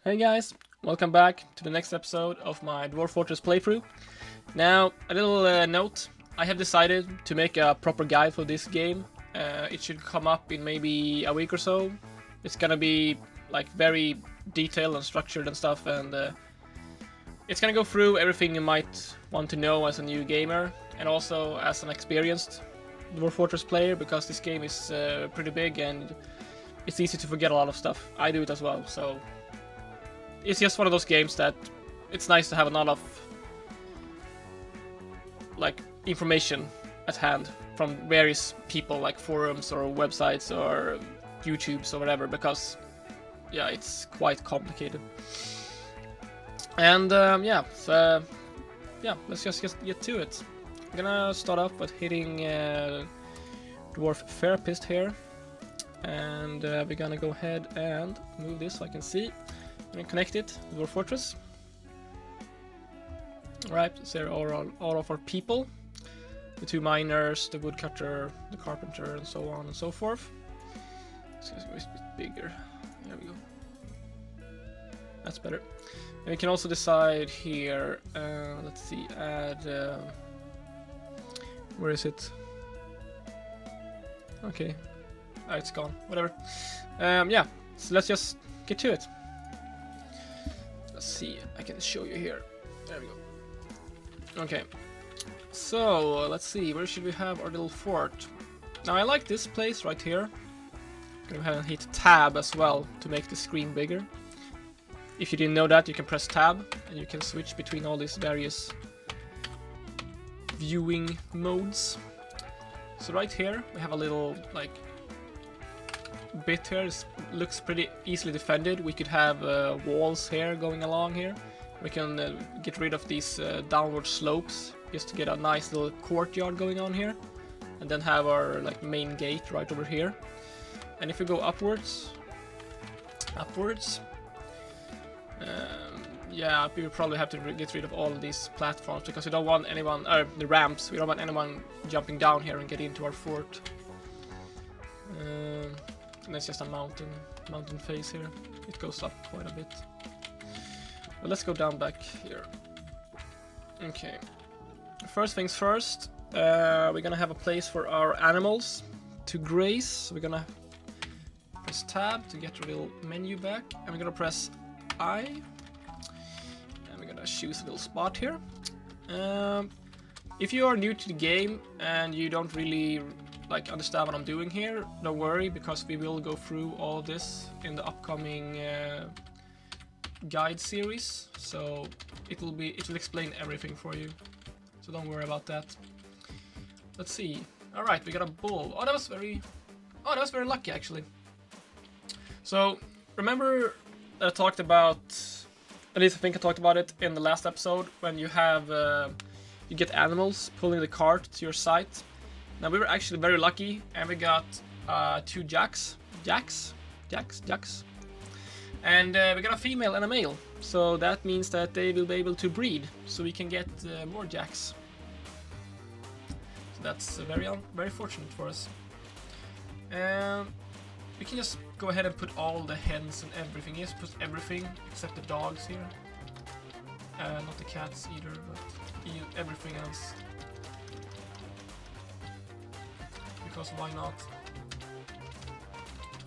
Hey guys, welcome back to the next episode of my Dwarf Fortress playthrough. Now, a little note, I have decided to make a proper guide for this game. It should come up in maybe a week or so. It's gonna be like very detailed and structured and stuff, and it's gonna go through everything you might want to know as a new gamer, and also as an experienced Dwarf Fortress player, because this game is pretty big and it's easy to forget a lot of stuff. I do it as well, so it's just one of those games that it's nice to have a lot of like information at hand from various people, like forums or websites or YouTubes or whatever, because yeah, it's quite complicated. And let's just get to it. I'm gonna start off with hitting Dwarf Therapist here, and we're gonna go ahead and move this so I can see. I'm gonna connect it to Dwarf Fortress. Right, so there are all of our people. The two miners, the woodcutter, the carpenter, and so on and so forth. It's gonna be a bit bigger. There we go. That's better. And we can also decide here, let's see, add... where is it? Okay. Oh, it's gone. Whatever. Yeah, so let's just get to it. Let's see, I can show you here. There we go. Okay. So, let's see, where should we have our little fort? Now, I like this place right here. I'm gonna go ahead and hit tab as well to make the screen bigger. If you didn't know that, you can press tab and you can switch between all these various viewing modes. So right here, we have a little, like, bit here. It looks pretty easily defended. We could have walls here going along here. We can get rid of these downward slopes just to get a nice little courtyard going on here, and then have our like main gate right over here. And if we go upwards, yeah, we will probably have to get rid of all of these platforms, because we don't want anyone, the ramps, we don't want anyone jumping down here and get into our fort. And it's just a mountain face here. It goes up quite a bit. But let's go down back here. Okay. First things first, we're gonna have a place for our animals to graze. So we're gonna press tab to get a little menu back, and we're gonna press I, and we're gonna choose a little spot here. If you are new to the game and you don't really like understand what I'm doing here, don't worry, because we will go through all of this in the upcoming guide series. So it will explain everything for you. So don't worry about that. Let's see. All right, we got a bull. Oh, that was very lucky actually. So remember that I talked about, at least I think I talked about it in the last episode, when you have you get animals pulling the cart to your site. Now we were actually very lucky, and we got 2 jacks, and we got a female and a male. So that means that they will be able to breed, so we can get more jacks. So that's very fortunate for us. We can just go ahead and put all the hens and everything. Yes, put everything except the dogs here. Not the cats either, but everything else. Because why not?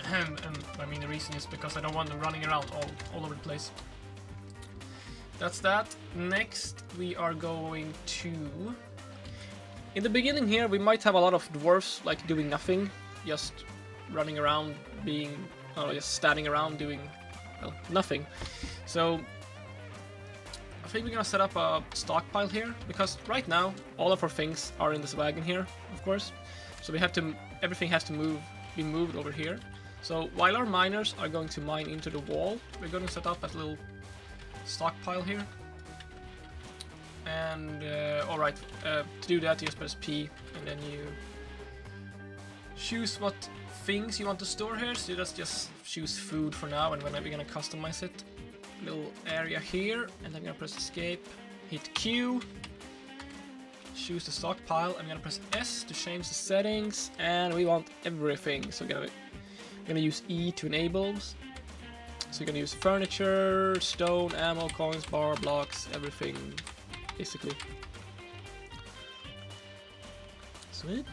And I mean, the reason is because I don't want them running around all over the place. That's that. Next, we are going to... In the beginning here, we might have a lot of dwarves like doing nothing, just running around, just standing around doing, well, nothing. So I think we're gonna set up a stockpile here, because right now all of our things are in this wagon here, of course. So we have to, everything has to be moved over here. So while our miners are going to mine into the wall, we're going to set up a little stockpile here. And alright, to do that you just press P, and then you choose what things you want to store here. So you just choose food for now, and then we're going to customize it. Little area here, and then I'm going to press escape, hit Q. Choose the stockpile. I'm gonna press S to change the settings, and we want everything. So we're gonna use E to enable, So you're gonna use furniture, stone, ammo, coins, bar, blocks, everything, basically. Sweet.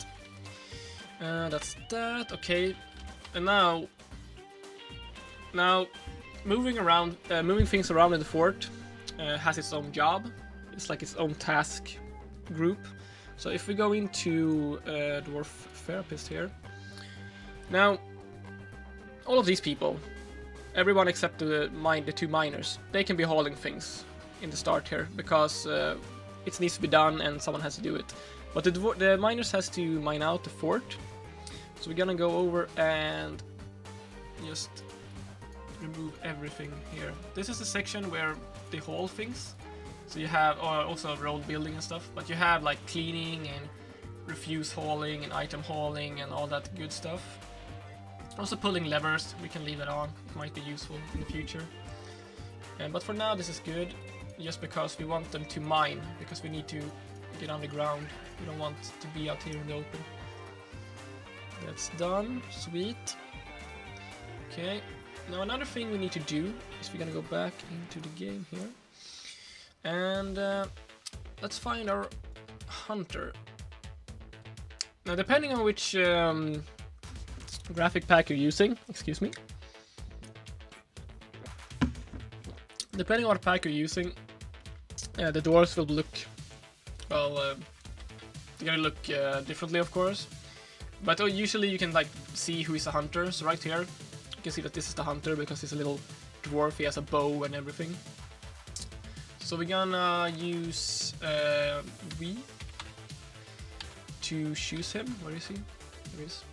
That's that. Okay. And now moving things around in the fort has its own job. It's like its own task group. So if we go into Dwarf Therapist here, now all of these people, everyone except the two miners, they can be hauling things in the start here because it needs to be done and someone has to do it. But the miners has to mine out the fort. So we're gonna go over and just remove everything here. This is the section where they haul things. So you have also road building and stuff, but you have like cleaning and refuse hauling and item hauling and all that good stuff. Also pulling levers, we can leave that on, it might be useful in the future. But for now this is good, just because we want them to mine, because we need to get underground. We don't want to be out here in the open. That's done, sweet. Okay, now another thing we need to do is we're gonna go back into the game here. And let's find our hunter. Now depending on which graphic pack you're using, excuse me. Depending on what pack you're using, the dwarves will look, well, they're gonna look differently of course. But usually you can like see who is a hunter. So right here, you can see that this is the hunter because he's a little dwarf, he has a bow and everything. So we're gonna use V to choose him. Where is he? There he is.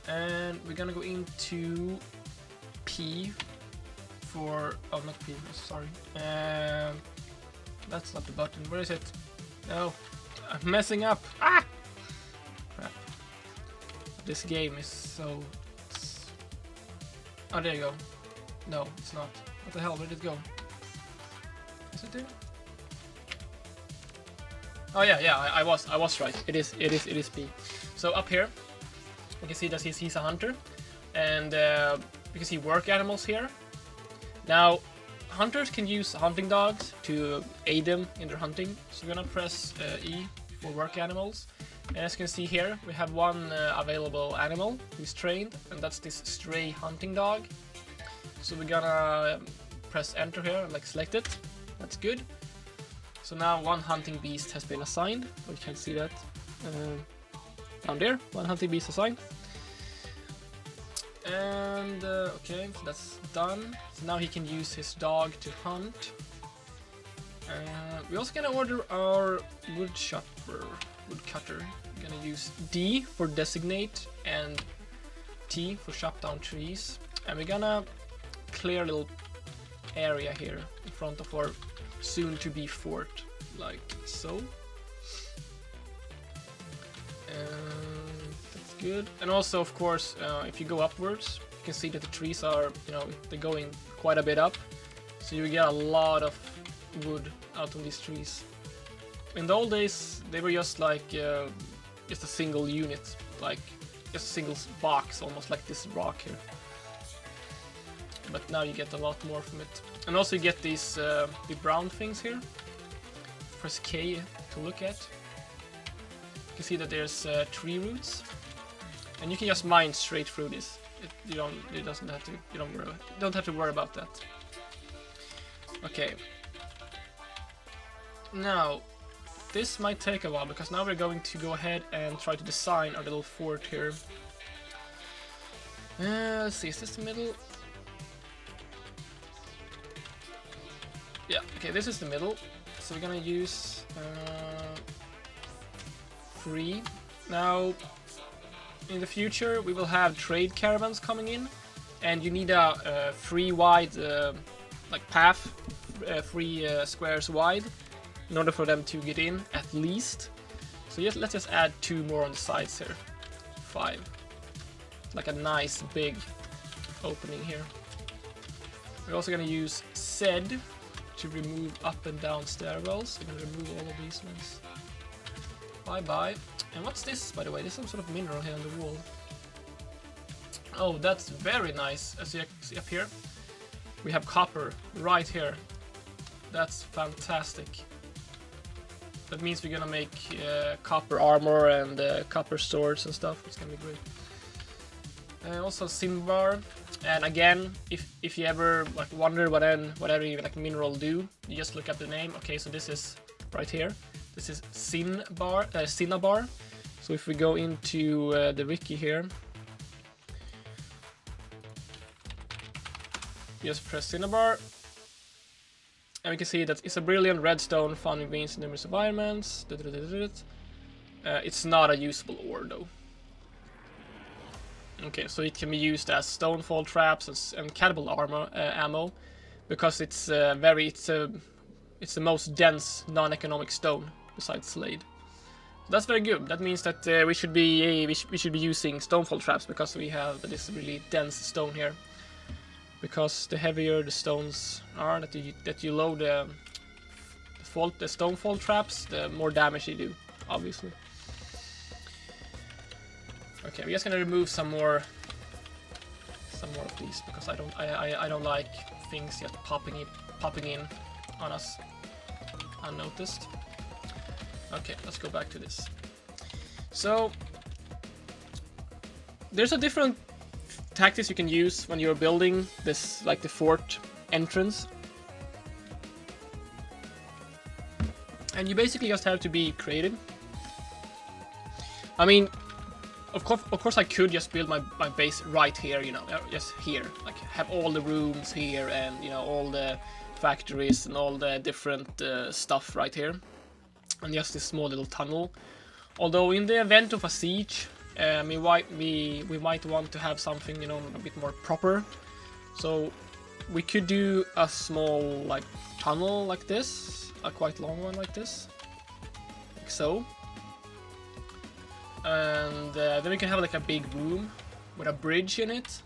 And we're gonna go into P for, oh not P, sorry. That's not the button, where is it? No, I'm messing up. Ah! Crap. This game is so... Oh, there you go. No, it's not. What the hell, where did it go? Is it there? Oh yeah, I was right. It is P. So up here, you can see that he's a hunter, and you can see work animals here. Now, hunters can use hunting dogs to aid them in their hunting. So we're gonna press E for work animals. And as you can see here, we have one available animal who's trained, and that's this stray hunting dog. So we're gonna press enter here and like select it. That's good. So now one hunting beast has been assigned. Oh, you can see that down there. One hunting beast assigned. And okay, so that's done. So now he can use his dog to hunt. We're also gonna order our woodcutter. We're gonna use D for designate and T for chop down trees. And we're gonna clear a little area here in front of our soon-to-be fort, like so. That's good. And also, of course, if you go upwards, you can see that the trees are, you know, they're going quite a bit up. So you get a lot of wood out of these trees. In the old days, they were just like just a single unit, like just a single box, almost like this rock here. But now you get a lot more from it. And also you get these the brown things here. Press K to look at. You can see that there's tree roots, and you can just mine straight through this. You don't have to worry about that. Okay. Now, this might take a while because now we're going to go ahead and try to design our little fort here. Let's see, is this the middle? Yeah, okay, this is the middle. So we're gonna use 3. Now, in the future, we will have trade caravans coming in, and you need a 3 wide like path, 3 squares wide, in order for them to get in at least. So let's just add 2 more on the sides here. 5. Like a nice big opening here. We're also gonna use Z to remove up and down stairwells. We're gonna remove all of these ones. Bye bye. And what's this, by the way? There's some sort of mineral here on the wall. Oh, that's very nice. As you see up here, we have copper right here. That's fantastic. That means we're gonna make copper armor and copper swords and stuff. It's gonna be great. Also sin bar. And again, if you ever like wonder whatever like mineral do, you just look up the name. Okay, so this is right here. This is cinnabar. So if we go into the wiki here, just press cinnabar. And we can see that it's a brilliant redstone found in veins in numerous environments. It's not a usable ore though. Okay, so it can be used as stonefall traps and catapult armor ammo, because it's the most dense non-economic stone besides slate. So that's very good. That means that we should be using stonefall traps, because we have this really dense stone here. Because the heavier the stones are that you load the stonefall traps, the more damage they do, obviously. Okay, we're just gonna remove some more of these, because I don't like things just popping in on us unnoticed. Okay, let's go back to this. So there's a different tactics you can use when you're building this, like the fort entrance, and you basically just have to be creative. I mean, of course I could just build my base right here, you know, just here, like have all the rooms here, and you know, all the factories and all the different stuff right here, and just this small little tunnel. Although in the event of a siege, we might want to have something, you know, a bit more proper. So we could do a small like tunnel like this, a quite long one like this, like so. And then we can have like a big room with a bridge in it.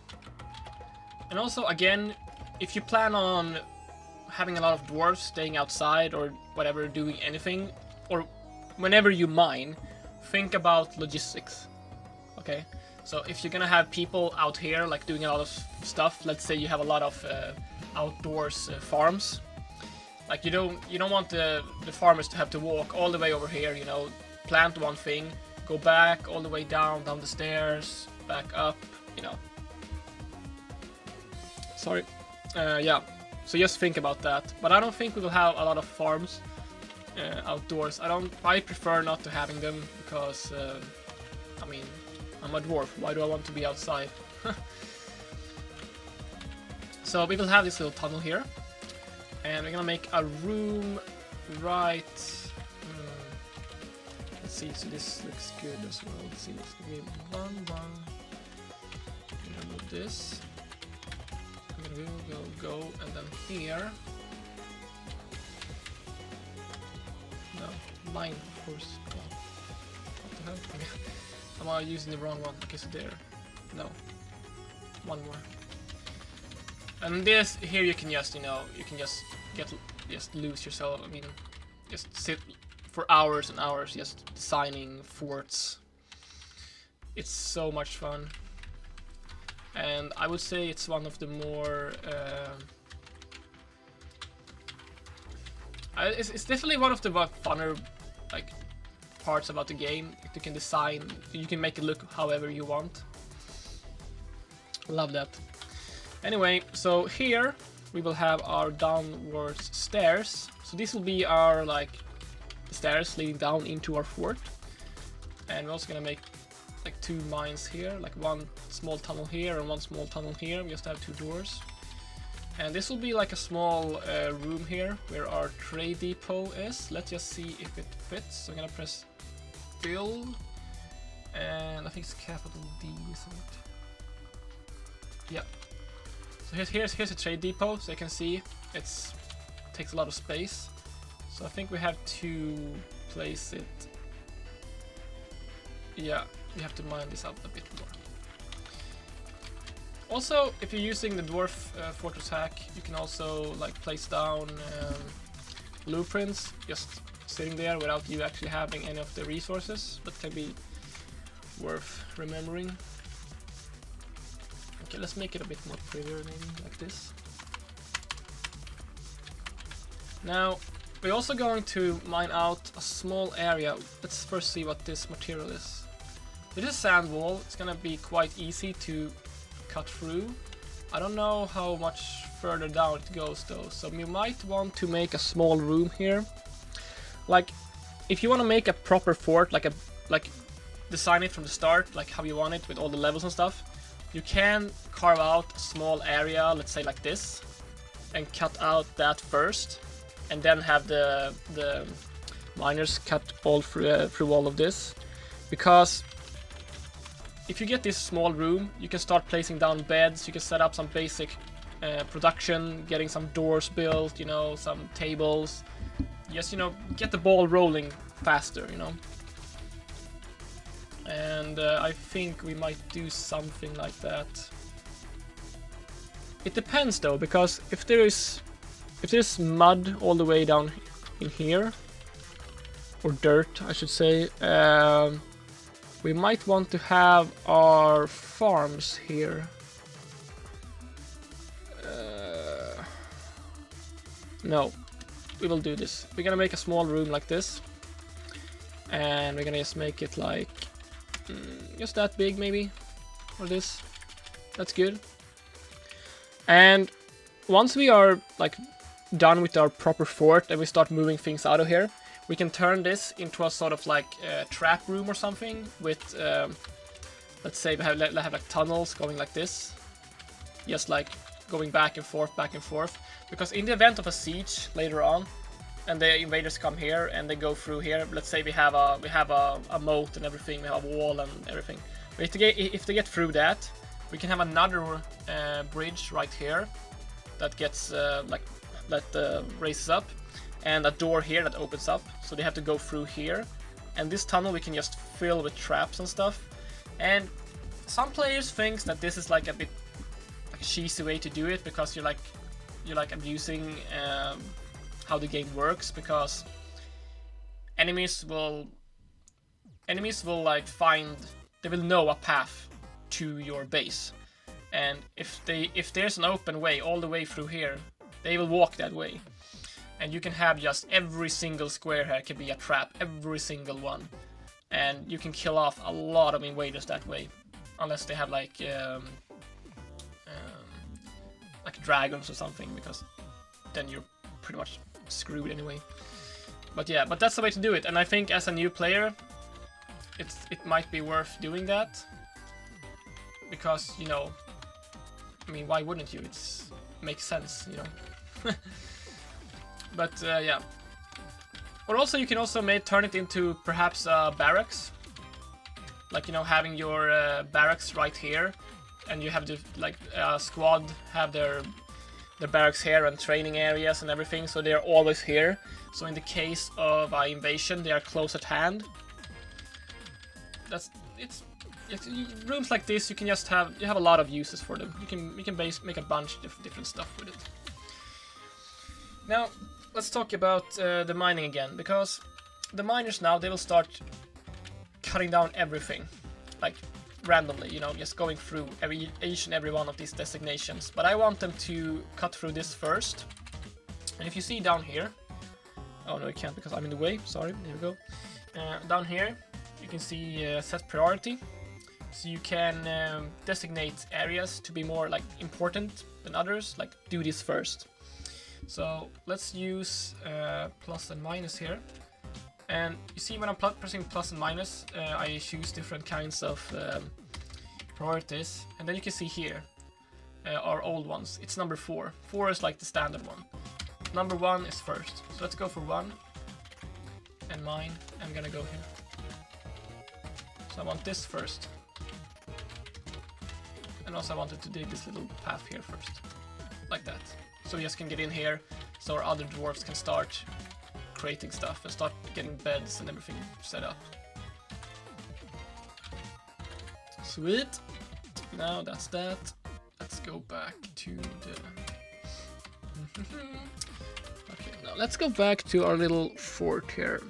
And also, again, if you plan on having a lot of dwarves staying outside or whatever, doing anything, or whenever you mine, think about logistics. Okay, so if you're gonna have people out here like doing a lot of stuff, let's say you have a lot of outdoors farms, like you don't want the farmers to have to walk all the way over here, you know, plant one thing, go back all the way down the stairs, back up, you know. Sorry. Yeah, so just think about that. But I don't think we will have a lot of farms outdoors. I prefer not to having them, because I mean, I'm a dwarf. Why do I want to be outside? So we will have this little tunnel here, and we're gonna make a room right. Let's see. So this looks good as well. Let's see. Let's give one. I'm gonna move this. I'm gonna go, and then here. No, line, of course. What the hell? Am I using the wrong one? Okay, so there. No. One more. And this here you can just, you know, you can just lose yourself. I mean, just sit for hours and hours just designing forts. It's so much fun. And I would say it's one of the more it's definitely one of the funner like parts about the game. You can design, you can make it look however you want. Love that. Anyway, so here we will have our downwards stairs. So this will be our like the stairs leading down into our fort. And we're also gonna make like two mines here, like one small tunnel here and one small tunnel here. We just have two doors. And this will be like a small room here where our trade depot is. Let's just see if it fits. So I'm gonna press build, and I think it's capital D, isn't it? Yeah. So here's a trade depot. So you can see it takes a lot of space. So I think we have to place it. Yeah, we have to mine this out a bit more. Also, if you're using the Dwarf Fortress hack, you can also like place down blueprints just sitting there without you actually having any of the resources. That can be worth remembering. Okay, let's make it a bit more prettier, maybe like this. Now, we're also going to mine out a small area. Let's first see what this material is. This is sand wall. It's gonna be quite easy to cut through. I don't know how much further down it goes though, so we might want to make a small room here. Like, if you want to make a proper fort, like design it from the start, like how you want it with all the levels and stuff, you can carve out a small area, let's say like this, and cut out that first, and then have the miners cut all through all of this. Because if you get this small room, you can start placing down beds, you can set up some basic production, getting some doors built, you know, some tables. Just, you know, get the ball rolling faster, you know. And I think we might do something like that. It depends though, because if there's mud all the way down in here, or dirt I should say, we might want to have our farms here. No, we will do this. We're gonna make a small room like this, and we're gonna just make it like just that big maybe, or this. That's good. And once we are like done with our proper fort and we start moving things out of here, we can turn this into a sort of like trap room or something with, let's say we have like tunnels going like this, just like going back and forth, because in the event of a siege later on, and the invaders come here and they go through here, let's say we have a moat and everything, we have a wall and everything. But if they get through that, we can have another bridge right here that gets that raises up, and a door here that opens up, so they have to go through here. And this tunnel we can just fill with traps and stuff. And some players think that this is like a bit like a cheesy way to do it, because you're like abusing how the game works, because enemies will like they will know a path to your base, and if there's an open way all the way through here, they will walk that way. And you can have just every single square here can be a trap, every single one. And you can kill off a lot of invaders that way. Unless they have like dragons or something, because then you're pretty much screwed anyway. But yeah, but that's the way to do it. And I think as a new player, it might be worth doing that. Because, you know, I mean, why wouldn't you? It makes sense, you know. But yeah. Or also you can also turn it into perhaps barracks. Like, you know, having your barracks right here, and you have to like squad have their barracks here and training areas and everything, so they're always here. So in the case of an invasion, they are close at hand. It's rooms like this. You can just have a lot of uses for them. You can make a bunch of different stuff with it. Now let's talk about the mining again, because the miners now, they will start cutting down everything, like randomly, you know, just going through each and every one of these designations. But I want them to cut through this first. And if you see down here, oh no, you can't because I'm in the way, sorry, there we go. Down here you can see set priority, so you can designate areas to be more like important than others, like do this first. So let's use plus and minus here. And you see when I'm pressing plus and minus, I choose different kinds of priorities. And then you can see here, our old ones. It's number 4. 4 is like the standard one. Number 1 is first. So let's go for 1. And mine, I'm gonna go here. So I want this first. And also I wanted to dig this little path here first. Like that. So we just can get in here, so our other dwarves can start creating stuff and start getting beds and everything set up. Sweet. Now that's that. Let's go back to the... Okay, now let's go back to our little fort here.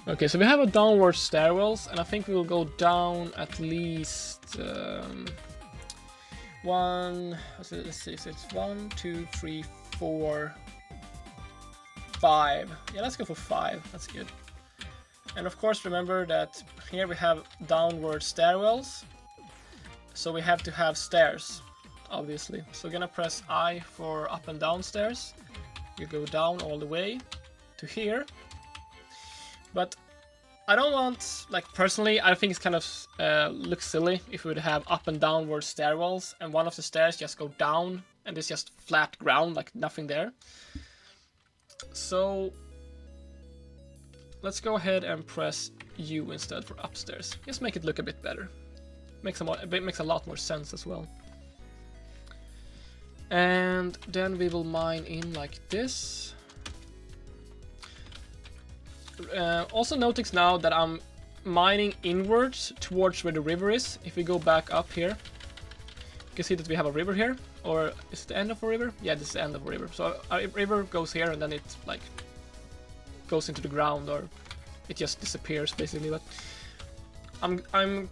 Okay, so we have a downward stairwells, and I think we will go down at least one. Let's see, so it's 1, 2, 3, for 5. Yeah, let's go for 5. That's good. And of course, remember that here we have downward stairwells. So we have to have stairs, obviously. So we're gonna press I for up and down stairs. You go down all the way to here. But I don't want, like, personally, I think it's kind of looks silly if we would have up and downward stairwells and one of the stairs just go down and it's just flat ground, like nothing there. So let's go ahead and press U instead for upstairs. Just make it look a bit better. Makes a lot more sense as well. And then we will mine in like this. Also notice now that I'm mining inwards towards where the river is. If we go back up here, you can see that we have a river here. Or is it the end of a river? Yeah, this is the end of a river. So a river goes here and then it like goes into the ground, or it just disappears basically. But I'm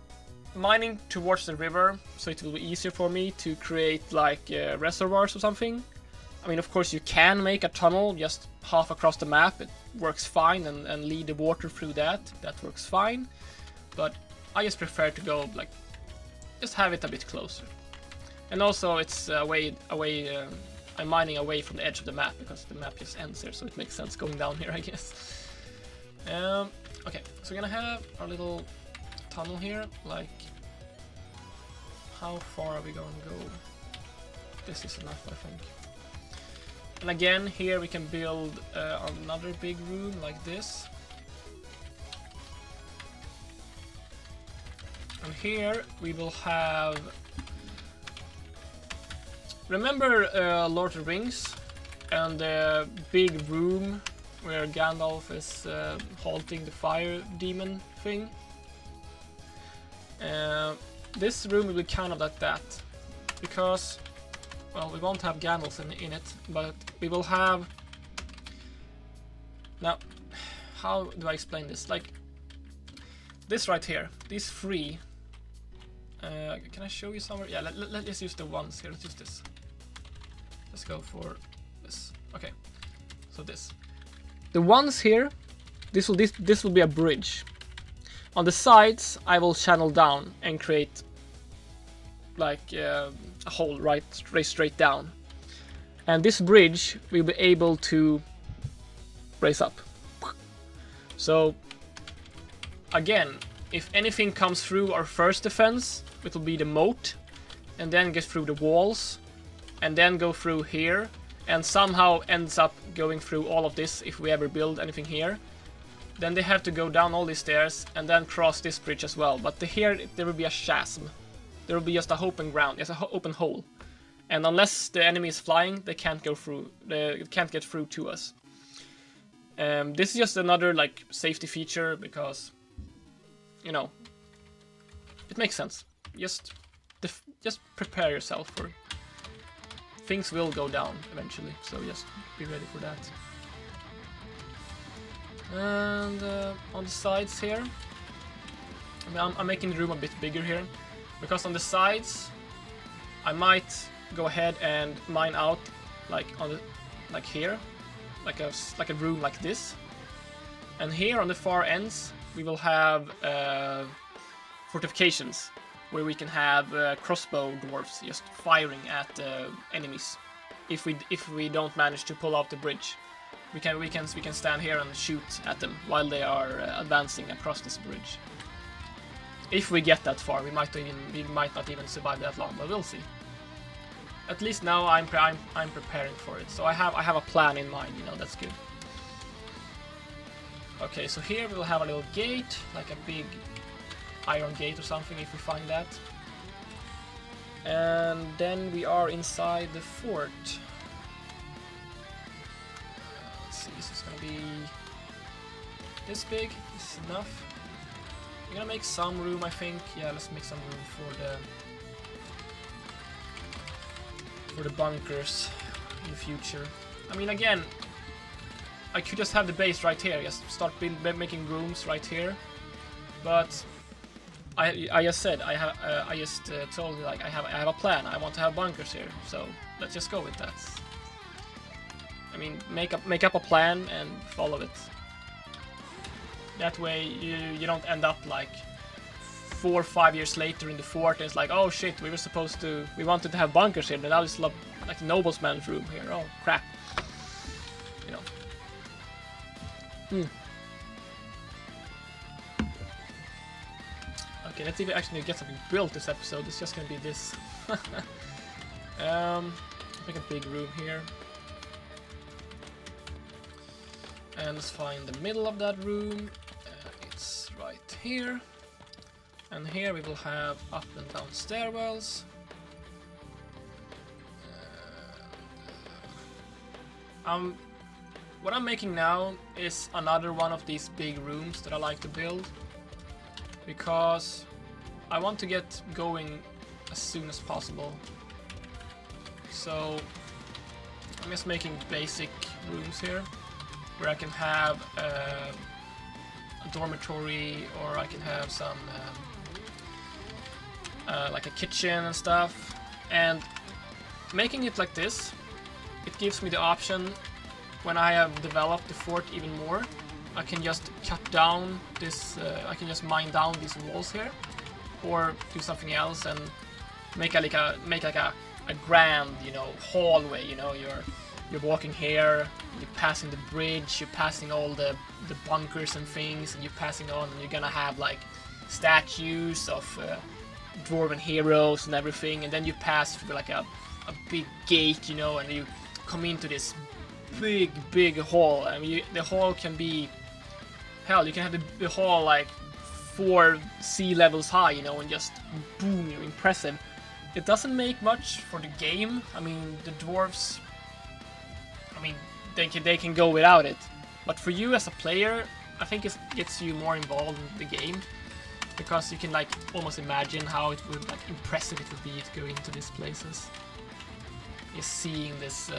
mining towards the river, so it will be easier for me to create like reservoirs or something. I mean, of course you can make a tunnel just half across the map, it works fine, and lead the water through that works fine. But I just prefer to go like, just have it a bit closer. And also it's I'm mining away from the edge of the map, because the map just ends here, so it makes sense going down here, I guess. Okay, so we're gonna have our little tunnel here, like, how far are we going to go? This is enough, I think. And again, here we can build another big room like this. And here we will have... Remember Lord of the Rings and the big room where Gandalf is halting the fire demon thing? This room will be kind of like that, because, well, we won't have Gandalf in it, but we will have... Now, how do I explain this? Like, this right here, these three... can I show you somewhere? Yeah, let's use the ones here, let's use this. Let's go for this. Okay, so this. The ones here, this will be a bridge. On the sides, I will channel down and create like a hole right straight down. And this bridge will be able to raise up. So again, if anything comes through our first defense, it will be the moat, and then get through the walls, and then go through here, and somehow ends up going through all of this if we ever build anything here. Then they have to go down all these stairs and then cross this bridge as well. But here there will be a chasm. There will be just a open ground, just an open hole. And unless the enemy is flying, they can't go through. They can't get through to us. This is just another like safety feature, because, you know, it makes sense. Just prepare yourself for things will go down eventually. So just be ready for that. And on the sides here, I mean, I'm making the room a bit bigger here, because on the sides I might go ahead and mine out like on the here, like a room like this. And here on the far ends we will have fortifications, where we can have crossbow dwarfs just firing at enemies. If we don't manage to pull out the bridge, we can stand here and shoot at them while they are advancing across this bridge. If we get that far, we might not even survive that long, but we'll see. At least now I'm preparing for it, so I have a plan in mind. You know, that's good. Okay, so here we'll have a little gate, like a big iron gate or something, if we find that. And then we are inside the fort. Let's see, this is gonna be this big. This is enough. We're gonna make some room, I think. Yeah, let's make some room for the bunkers in the future. I mean, again, I could just have the base right here, just start making rooms right here. But I just said I just told you, like, I have a plan. I want to have bunkers here, so let's just go with that. I mean, make up a plan and follow it. That way you don't end up like 4 or 5 years later in the fort and it's like, oh shit, we wanted to have bunkers here, but now it's like nobleman's room here. Oh crap. You know. Okay, let's see if we actually get something built this episode. It's just gonna be this. Make a big room here. And let's find the middle of that room. It's right here. And here we will have up and down stairwells. What I'm making now is another one of these big rooms that I like to build. Because I want to get going as soon as possible. So I'm just making basic rooms here where I can have a dormitory, or I can have some like a kitchen and stuff. And making it like this, it gives me the option, when I have developed the fort even more, I can just cut down this, I can just mine down these walls here, or do something else and make like a grand, you know, hallway. You know, you're walking here, you're passing the bridge, you're passing all the bunkers and things, and you're passing on, and you're gonna have like statues of dwarven heroes and everything, and then you pass through like a big gate, you know, and you come into this big hall. I mean, the hall can be, hell, you can have the hall like 4 sea levels high, you know, and just boom, you're impressive. It doesn't make much for the game. I mean, the dwarves, I mean, they can go without it. But for you as a player, I think it gets you more involved in the game, because you can like almost imagine how it would, like, impressive it would be to go into these places. Just seeing this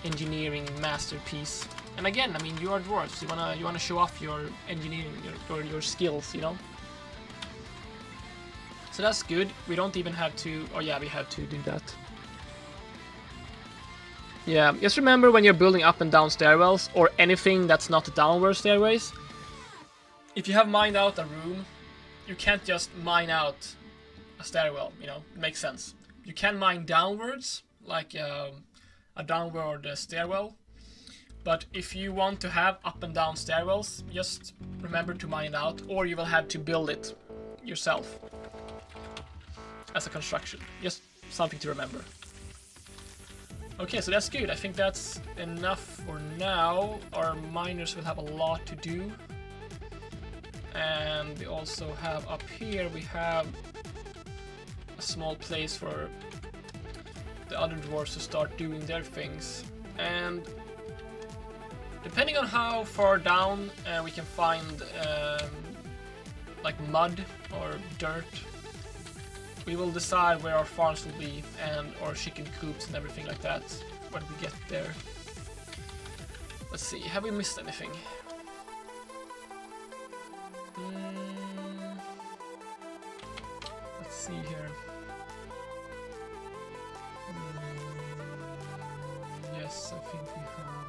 engineering masterpiece. And again, I mean, you are dwarves. You wanna show off your engineering, your skills, you know. So that's good. We don't even have to. Oh yeah, we have to do that. Yeah, just remember when you're building up and down stairwells, or anything that's not downward stairways, if you have mined out a room, you can't just mine out a stairwell, you know, it makes sense. You can mine downwards, like a downward stairwell, but if you want to have up and down stairwells, just remember to mine it out, or you will have to build it yourself as a construction. Just something to remember. Okay, so that's good. I think that's enough for now. Our miners will have a lot to do. And we also have up here, we have a small place for the other dwarves to start doing their things. And depending on how far down we can find like mud or dirt, we will decide where our farms will be, and our chicken coops and everything like that when we get there. Let's see, have we missed anything? Let's see here. Yes, I think we have.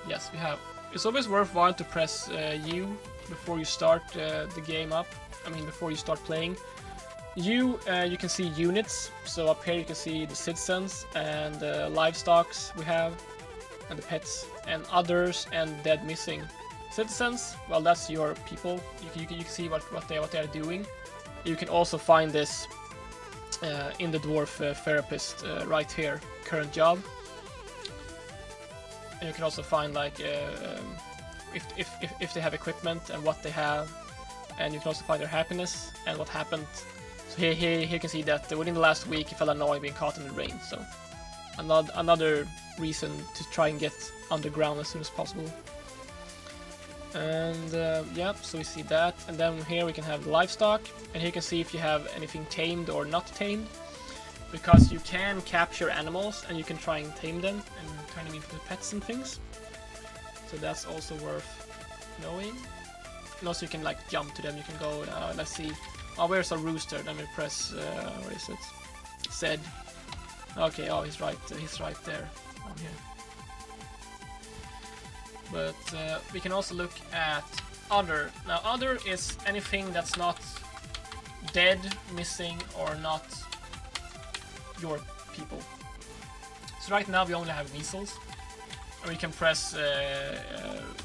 Yes, we have. It's always worthwhile to press U before you start the game up. I mean, before you start playing. You can see units. So up here you can see the citizens and livestocks we have, and the pets, and others, and dead missing. Citizens, well, that's your people. You can see what they are doing. You can also find this in the dwarf therapist right here, current job. And you can also find like if they have equipment and what they have, and you can also find their happiness and what happened. So here you can see that within the last week he felt annoyed being caught in the rain. So another reason to try and get underground as soon as possible. And yeah, so we see that, and then here we can have the livestock, and here you can see if you have anything tamed or not tamed, because you can capture animals and you can try and tame them and turn them into pets and things. So that's also worth knowing. And also you can like jump to them. You can go, let's see, oh, where's a rooster? Let me press, where is it? Z. Okay, oh, he's right there. On here. But we can also look at other. Now, other is anything that's not dead, missing, or not your people. So right now we only have weasels, and we can press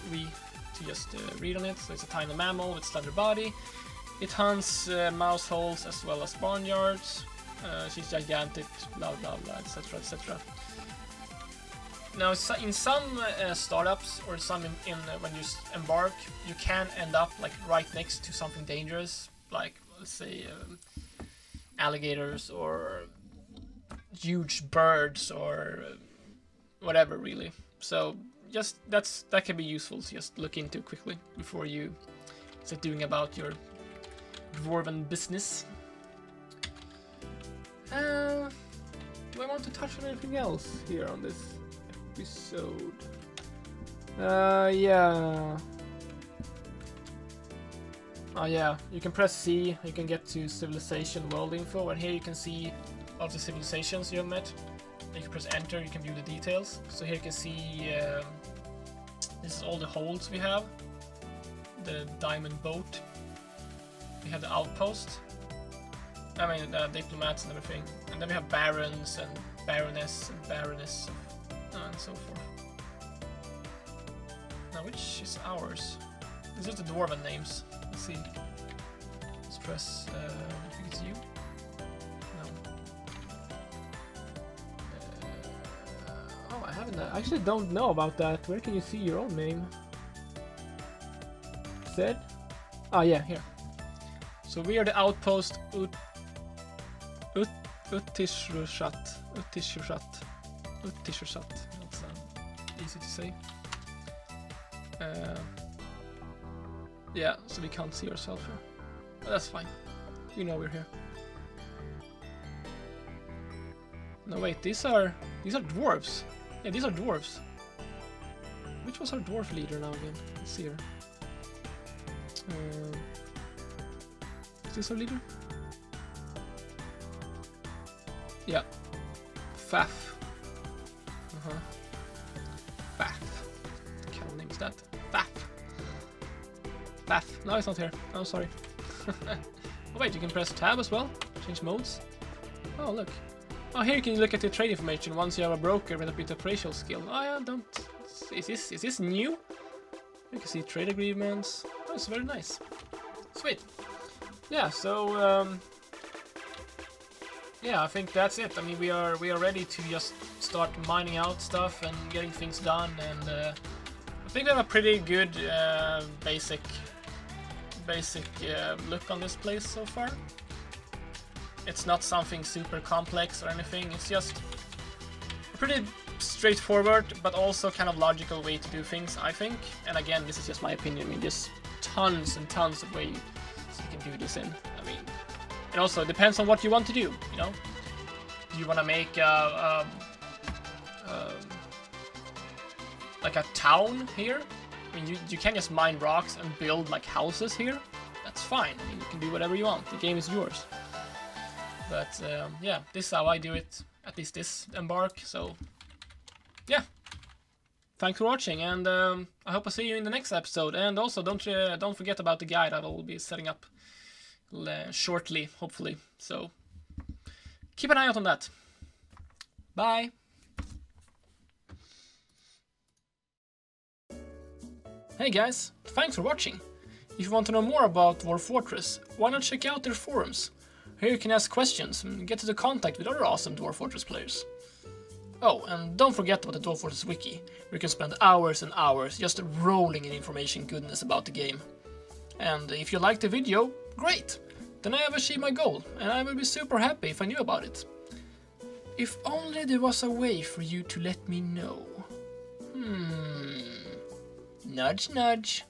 V to just read on it. So it's a tiny mammal with slender body. It hunts mouse holes as well as barnyards. She's gigantic, blah blah blah, etc. etc. Now, in some startups or some in when you embark, you can end up like right next to something dangerous, like let's say alligators or huge birds or whatever, really. So just that can be useful to just look into quickly before you start doing about your dwarven business. Do I want to touch on anything else here on this episode? Yeah. Oh yeah, you can press C, you can get to civilization world info, and here you can see all the civilizations you have met. You can press enter, you can view the details. So here you can see this is all the holds we have. The diamond boat. We have the outpost. I mean, diplomats and everything. And then we have barons and baroness and baroness and so forth. Now, which is ours? These are the dwarven names. Let's see. Let's press, I think it's you. No. Oh, I haven't. I actually don't know about that. Where can you see your own name? Said? Oh, yeah, here. So we are the outpost Uttishrushat. That's easy to say. Yeah, so we can't see ourselves here. But that's fine. We know we're here. No, wait, these are dwarves. Yeah, these are dwarves. Which was our dwarf leader now again? Let's see here. Is this our leader? Yeah. Faf. Faf. What kind of name is that? Faf. Faf. No, it's not here. Oh, sorry. Oh, wait, you can press tab as well. Change modes. Oh, look. Oh, here you can look at the trade information once you have a broker with a bit of operational skill. Oh, yeah, don't. Is this new? You can see trade agreements. Oh, it's very nice. Sweet. Yeah, so yeah, I think that's it. I mean, we are ready to just start mining out stuff and getting things done, and I think we have a pretty good basic look on this place so far. It's not something super complex or anything. It's just a pretty straightforward but also kind of logical way to do things, I think. And again, this is just my opinion. I mean, there's tons and tons of ways you can do this in. I mean, it also depends on what you want to do, you know? Do you want to make like a town here? I mean, you can just mine rocks and build like houses here. That's fine. I mean, you can do whatever you want. The game is yours. But yeah, this is how I do it. At least this Embark. So yeah, thanks for watching, and I hope I see you in the next episode. And also, don't forget about the guide I will be setting up shortly, hopefully. So keep an eye out on that. Bye. Hey guys, thanks for watching. If you want to know more about Dwarf Fortress, why not check out their forums? Here you can ask questions and get into contact with other awesome Dwarf Fortress players. Oh, and don't forget about the Dwarf Fortress wiki, where you can spend hours and hours just rolling in information goodness about the game. And if you liked the video, great! Then I have achieved my goal, and I will be super happy if I knew about it. If only there was a way for you to let me know. Nudge nudge.